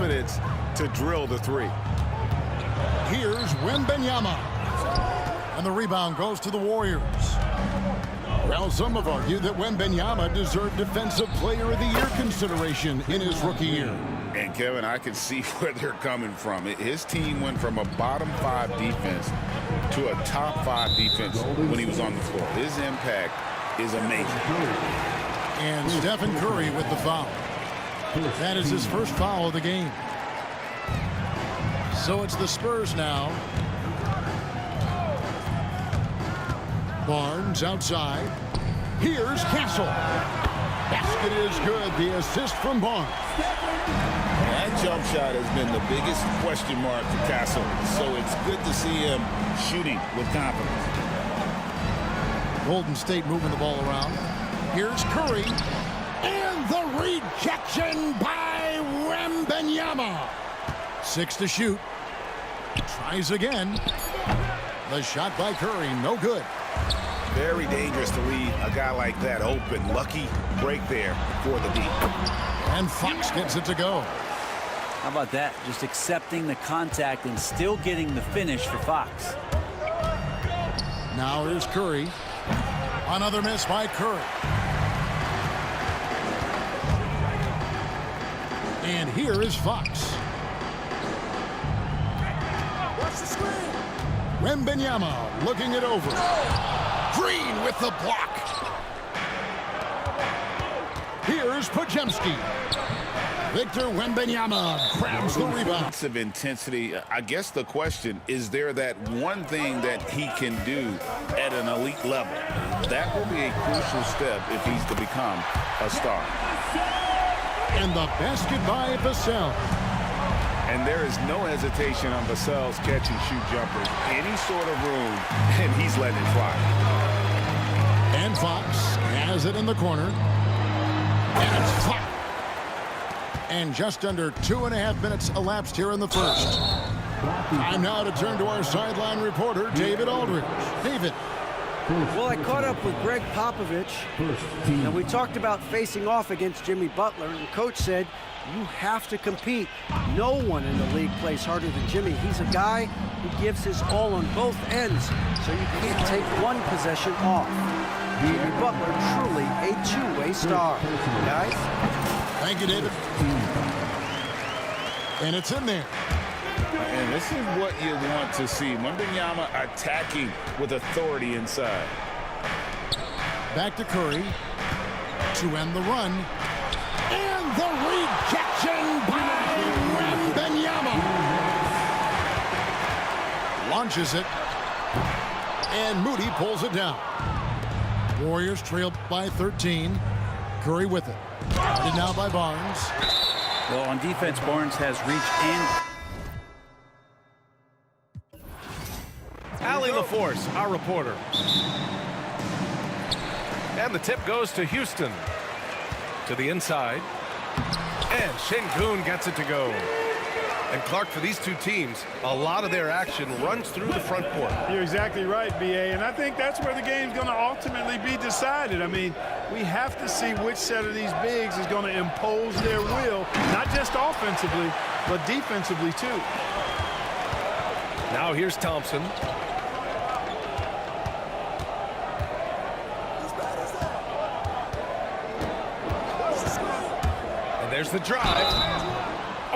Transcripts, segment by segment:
confidence to drill the three. Here's Wembanyama. And the rebound goes to the Warriors. Well, some have argued that Wembanyama deserved Defensive Player of the Year consideration in his rookie year. And, Kevin, I can see where they're coming from. His team went from a bottom 5 defense to a top 5 defense when he was on the floor. His impact is amazing. And Stephen Curry with the foul. That is his first foul of the game. So it's the Spurs now. Barnes outside. Here's Castle. Basket is good. The assist from Barnes. That jump shot has been the biggest question mark for Castle. So it's good to see him shooting with confidence. Golden State moving the ball around. Here's Curry. And the rejection by Wembanyama. 6 to shoot. Tries again. The shot by Curry, no good. Very dangerous to leave a guy like that open. Lucky break there for the deep. And Fox gets it to go. How about that? Just accepting the contact and still getting the finish for Fox. Now here's Curry. Another miss by Curry. And here is Fox. Watch the screen. Wembanyama looking it over. Green with the block. Here's Podziemski. Victor Wembanyama grabs the rebound. Lots of intensity. I guess the question, is there that one thing that he can do at an elite level? That will be a crucial step if he's to become a star. And the basket by Vassell. And there is no hesitation on Vassell's catch-and-shoot jumpers. Any sort of room, and he's letting it fly. And Fox has it in the corner. And it's Fox. And just under 2.5 minutes elapsed here in the first. Time now to turn to our sideline reporter, David Aldridge. David. Well, I caught up with Greg Popovich, and we talked about facing off against Jimmy Butler, and the coach said, you have to compete. No one in the league plays harder than Jimmy. He's a guy who gives his all on both ends, so you can't take one possession off. Jimmy Butler, truly a two-way star. Guys? Thank you, David. And it's in there. And this is what you want to see. Wembanyama attacking with authority inside. Back to Curry to end the run. And the rejection by Wembanyama. Launches it. And Moody pulls it down. Warriors trail by 13. Curry with it. Guarded now by Barnes. Well, on defense, Barnes has reached in. Allie LaForce, our reporter. And the tip goes to Houston. To the inside. And Şengün gets it to go. And Clark, for these two teams, a lot of their action runs through the front court. You're exactly right, B.A., and I think that's where the game's going to ultimately be decided. I mean, we have to see which set of these bigs is going to impose their will, not just offensively, but defensively, too. Now here's Thompson. And there's the drive.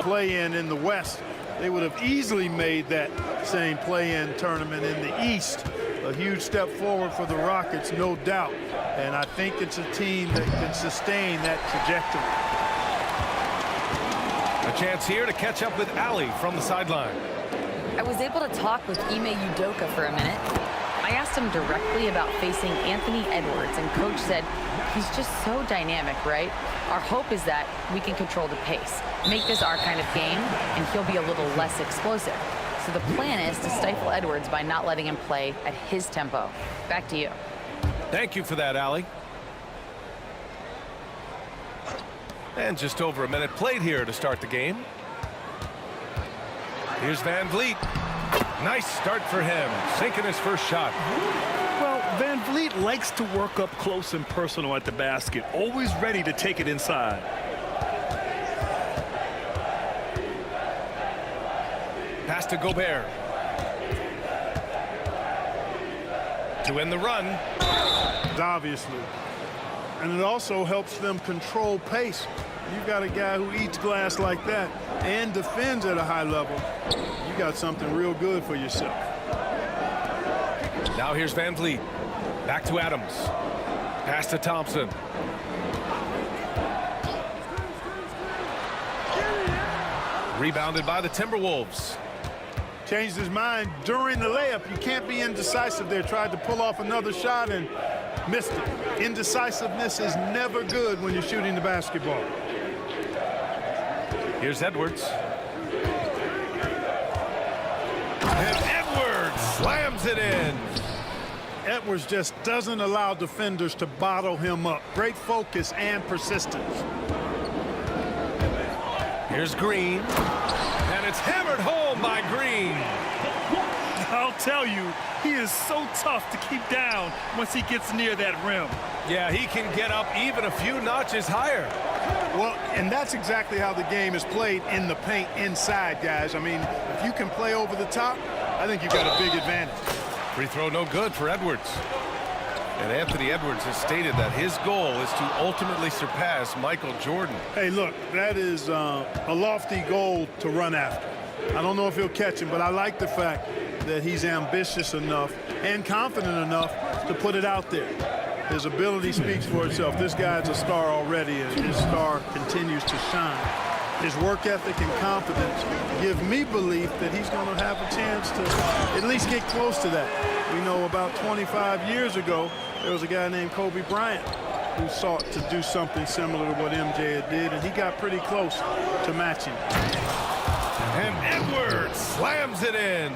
Play-in in the West, they would have easily made that same play-in tournament in the East. A huge step forward for the Rockets, no doubt. And I think it's a team that can sustain that trajectory. A chance here to catch up with Allie from the sideline. I was able to talk with Ime Udoka for a minute. I asked him directly about facing Anthony Edwards, and Coach said, he's just so dynamic, right? Our hope is that we can control the pace, make this our kind of game, and he'll be a little less explosive. So the plan is to stifle Edwards by not letting him play at his tempo. Back to you. Thank you for that, Allie. And just over a minute played here to start the game. Here's Van Vliet. Nice start for him, sinking his first shot. Well, Van Vliet likes to work up close and personal at the basket, always ready to take it inside. Pass to Gobert. To end the run. Obviously. And it also helps them control pace. You've got a guy who eats glass like that and defends at a high level. You got something real good for yourself. Now here's Van Vliet. Back to Adams. Pass to Thompson. Rebounded by the Timberwolves. Changed his mind during the layup. You can't be indecisive there. Tried to pull off another shot and missed it. Indecisiveness is never good when you're shooting the basketball. Here's Edwards. And Edwards slams it in. Edwards just doesn't allow defenders to bottle him up. Great focus and persistence. Here's Green. And it's hammered home by Green. I'll tell you, he is so tough to keep down once he gets near that rim. Yeah, he can get up even a few notches higher. Well, and that's exactly how the game is played in the paint inside, guys. I mean, if you can play over the top, I think you've got a big advantage. Free throw no good for Edwards. And Anthony Edwards has stated that his goal is to ultimately surpass Michael Jordan. Hey, look, that is a lofty goal to run after. I don't know if he'll catch him, but I like the fact that he's ambitious enough and confident enough to put it out there. His ability speaks for itself. This guy's a star already, and his star continues to shine. His work ethic and confidence give me belief that he's going to have a chance to at least get close to that. We know about 25 years ago, there was a guy named Kobe Bryant who sought to do something similar to what MJ did, and he got pretty close to matching. And Edwards slams it in.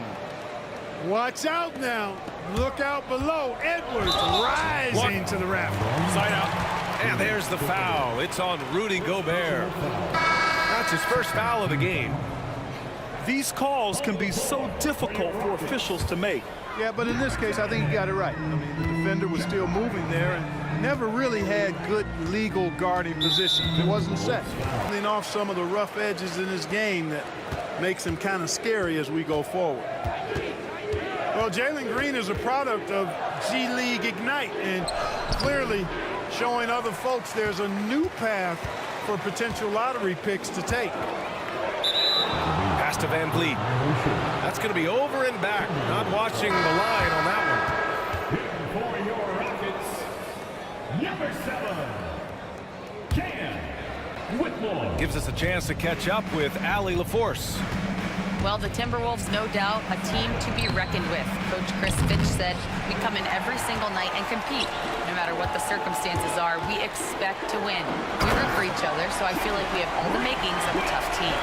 Watch out now. Look out below. Edwards rising to the raft. Side out. And there's the foul. It's on Rudy Gobert. That's his first foul of the game. These calls can be so difficult for officials to make. Yeah, but in this case, I think he got it right. I mean, the defender was still moving there and never really had good legal guarding positions. It wasn't set. Pulling off some of the rough edges in his game that makes him kind of scary as we go forward. Well, Jalen Green is a product of G League Ignite and clearly showing other folks there's a new path for potential lottery picks to take. Pass to Van Vliet. That's going to be over and back. Not watching the line on that one. For your Rockets, number 7, Cam Whitmore. Gives us a chance to catch up with Allie LaForce. Well, the Timberwolves, no doubt, a team to be reckoned with. Coach Chris Finch said, we come in every single night and compete. No matter what the circumstances are, we expect to win. We root for each other, so I feel like we have all the makings of a tough team.